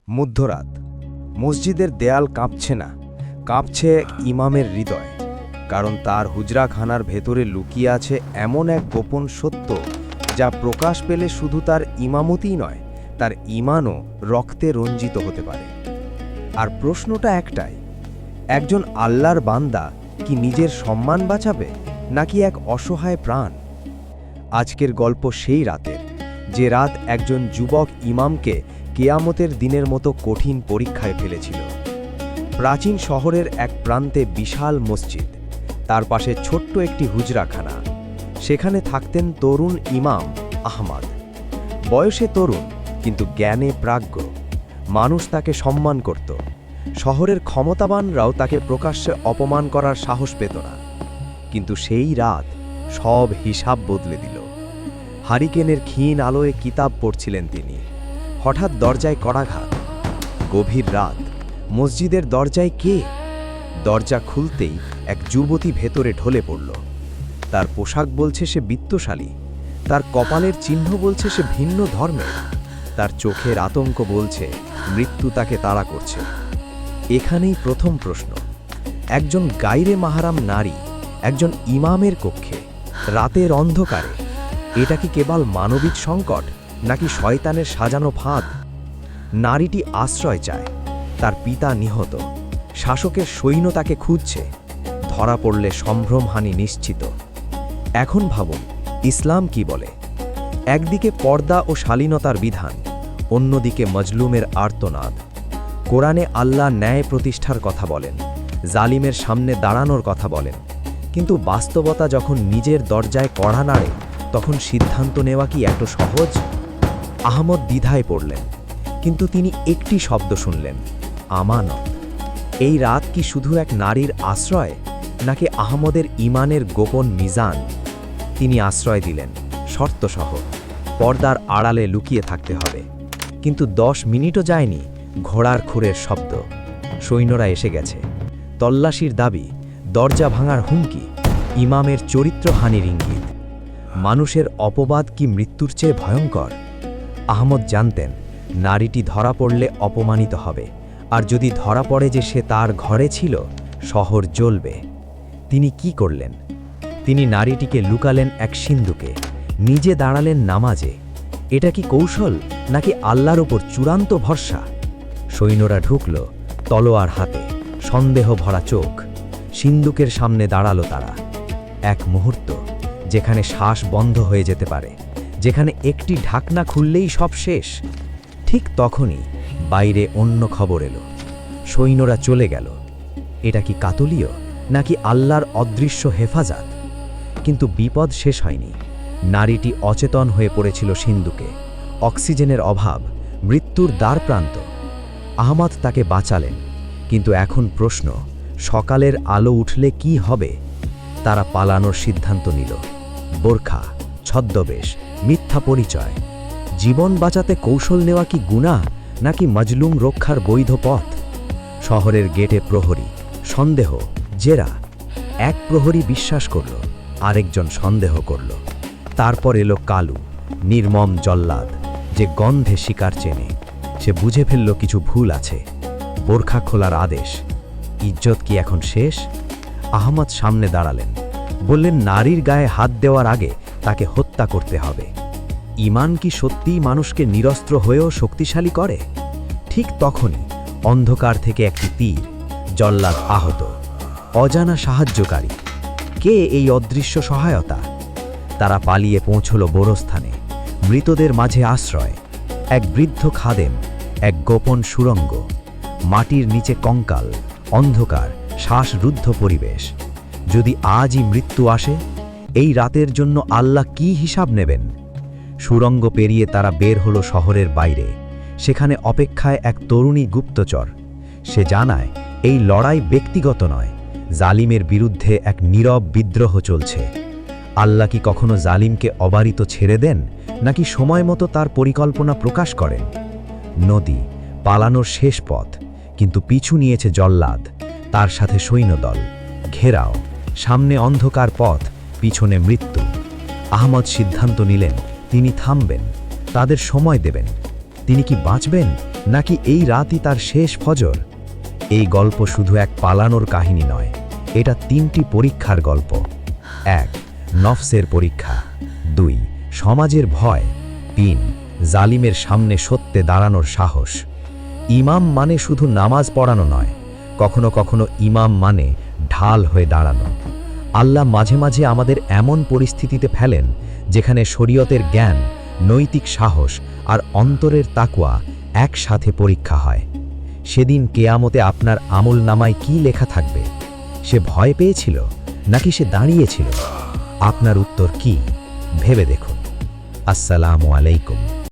মধ্যরাত মসজিদের দেয়াল কাঁপছে না, কাঁপছে ইমামের হৃদয়। কারণ তার হুজরাখানার ভেতরে লুকিয়ে আছে এমন এক গোপন সত্য, যা প্রকাশ পেলে শুধু তার ইমামতিই নয়, তার ইমানও রক্তে রঞ্জিত হতে পারে। আর প্রশ্নটা একটাই, একজন আল্লাহর বান্দা কি নিজের সম্মান বাঁচাবে, নাকি এক অসহায় প্রাণ? আজকের গল্প সেই রাতের, যে রাত একজন যুবক ইমামকে কেয়ামতের দিনের মতো কঠিন পরীক্ষায় ফেলেছিল। প্রাচীন শহরের এক প্রান্তে বিশাল মসজিদ, তার পাশে ছোট্ট একটি হুজরাখানা। সেখানে থাকতেন তরুণ ইমাম আহমদ। বয়সে তরুণ, কিন্তু জ্ঞানে প্রাজ্ঞ। মানুষ তাকে সম্মান করত। শহরের ক্ষমতাবানরাও তাকে প্রকাশ্যে অপমান করার সাহস পেত না। কিন্তু সেই রাত সব হিসাব বদলে দিল। হারিকেনের ক্ষীণ আলোয় কিতাব পড়ছিলেন তিনি। হঠাৎ দরজায় কড়াঘাত। গভীর রাত, মসজিদের দরজায় কে? দরজা খুলতেই এক যুবতী ভেতরে ঢলে পড়ল। তার পোশাক বলছে সে বিত্তশালী, তার কপালের চিহ্ন বলছে সে ভিন্ন ধর্মের, তার চোখের আতঙ্ক বলছে মৃত্যু তাকে তাড়া করছে। এখানেই প্রথম প্রশ্ন, একজন গায়রে মাহরাম নারী একজন ইমামের কক্ষে, রাতের অন্ধকারে, এটা কি কেবল মানবিক সংকট, নাকি শয়তানের সাজানো ফাঁদ? নারীটি আশ্রয় চায়, তার পিতা নিহত, শাসকের সৈন্য তাকে খুঁজছে, ধরা পড়লে সম্ভ্রমহানি নিশ্চিত। এখন ভাবুন, ইসলাম কি বলে? একদিকে পর্দা ও শালীনতার বিধান, অন্যদিকে মজলুমের আর্তনাদ। কোরআনে আল্লাহ ন্যায় প্রতিষ্ঠার কথা বলেন, জালিমের সামনে দাঁড়ানোর কথা বলেন, কিন্তু বাস্তবতা যখন নিজের দরজায় কড়া নাড়ে, তখন সিদ্ধান্ত নেওয়া কি এত সহজ? আহমদ দ্বিধায় পড়লেন, কিন্তু তিনি একটি শব্দ শুনলেন, আমানত। এই রাত কি শুধু এক নারীর আশ্রয়, নাকি আহমদের ইমানের গোপন মিজান? তিনি আশ্রয় দিলেন, শর্তসহ, পর্দার আড়ালে লুকিয়ে থাকতে হবে। কিন্তু 10 মিনিটও যায়নি, ঘোড়ার খুরের শব্দ। সৈন্যরা এসে গেছে। তল্লাশির দাবি, দরজা ভাঙার হুমকি, ইমামের চরিত্রহানির ইঙ্গিত। মানুষের অপবাদ কি মৃত্যুর চেয়ে ভয়ঙ্কর? আহমদ জানতেন, নারীটি ধরা পড়লে অপমানিত হবে, আর যদি ধরা পড়ে যে সে তার ঘরে ছিল, শহর জ্বলবে। তিনি কি করলেন? তিনি নারীটিকে লুকালেন এক সিন্ধুকে, নিজে দাঁড়ালেন নামাজে। এটা কি কৌশল, নাকি আল্লাহর ওপর চূড়ান্ত ভরসা? সৈন্যরা ঢুকল, তলোয়ার হাতে, সন্দেহ ভরা চোখ। সিন্ধুকের সামনে দাঁড়ালো তারা। এক মুহূর্ত, যেখানে শ্বাস বন্ধ হয়ে যেতে পারে, যেখানে একটি ঢাকনা খুললেই সব শেষ। ঠিক তখনই বাইরে অন্য খবর এলো। সৈন্যরা চলে গেল। এটা কি কাতলীয়, নাকি আল্লাহর অদৃশ্য হেফাজত? কিন্তু বিপদ শেষ হয়নি। নারীটি অচেতন হয়ে পড়েছিল সিন্ধুকে। অক্সিজেনের অভাব, মৃত্যুর দ্বারপ্রান্ত। আহমদ তাকে বাঁচালেন, কিন্তু এখন প্রশ্ন, সকালের আলো উঠলে কি হবে? তারা পালানোর সিদ্ধান্ত নিল। বোরখা, ছদ্মবেশ, মিথ্যা পরিচয়। জীবন বাঁচাতে কৌশল নেওয়া কি গুনাহ, নাকি মজলুম রক্ষার বৈধ পথ? শহরের গেটে প্রহরী, সন্দেহ, জেরা। এক প্রহরী বিশ্বাস করল, আরেকজন সন্দেহ করল। তারপর এলো কালু, নির্মম জল্লাদ, যে গন্ধে শিকার চেনে। সে বুঝে ফেলল কিছু ভুল আছে। বোরখা খোলার আদেশ। ইজ্জত কি এখন শেষ? আহমদ সামনে দাঁড়ালেন, বললেন, নারীর গায়ে হাত দেওয়ার আগে তাকে হত্যা করতে হবে। ঈমান কি সত্যিই মানুষকে নিরস্ত্র হয়েও শক্তিশালী করে? ঠিক তখনই অন্ধকার থেকে একটি তীর। জল্লাদ আহত। অজানা সাহায্যকারী। কে এই অদৃশ্য সহায়তা? তারা পালিয়ে পৌঁছল বোরস্থানে। মৃতদের মাঝে আশ্রয়। এক বৃদ্ধ খাদেম, এক গোপন সুড়ঙ্গ। মাটির নিচে কঙ্কাল, অন্ধকার, শ্বাসরুদ্ধ পরিবেশ। যদি আজই মৃত্যু আসে, এই রাতের জন্য আল্লাহ কি হিসাব নেবেন? সুড়ঙ্গ পেরিয়ে তারা বের হলো শহরের বাইরে। সেখানে অপেক্ষায় এক তরুণী গুপ্তচর। সে জানায়, এই লড়াই ব্যক্তিগত নয়, জালিমের বিরুদ্ধে এক নীরব বিদ্রোহ চলছে। আল্লাহ কি কখনো জালিমকে অবারিত ছেড়ে দেন, নাকি সময় মতো তার পরিকল্পনা প্রকাশ করেন? নদী, পালানোর শেষ পথ, কিন্তু পিছু নিয়েছে জল্লাদ, তার সাথে সৈন্যদল। ঘেরাও, সামনে অন্ধকার পথ, পিছনে মৃত্যু। আহমদ সিদ্ধান্ত নিলেন, তিনি থামবেন, তাদের সময় দেবেন। তিনি কি বাঁচবেন নাকি এই রাতই তার শেষ ফজর? এই গল্প শুধু এক পালানোর কাহিনী নয়, এটা 3টি পরীক্ষার গল্প। 1. নফসের পরীক্ষা। 2. সমাজের ভয়। 3. জালিমের সামনে সত্যে দাঁড়ানোর সাহস। ইমাম মানে শুধু নামাজ পড়ানো নয়, কখনো কখনো ইমাম মানে ঢাল হয়ে দাঁড়ানো। আল্লাহ মাঝে মাঝে আমাদের এমন পরিস্থিতিতে ফেলেন যেখানে শরীয়তের জ্ঞান, নৈতিক সাহস আর অন্তরের তাকওয়া একসাথে পরীক্ষা হয়। সেদিন কেয়ামতে আপনার আমলনামায় কি লেখা থাকবে? সে ভয় পেয়েছিল নাকি সে দাঁড়িয়েছিল? আপনার উত্তর কি? ভেবে দেখুন। আসসালামু আলাইকুম।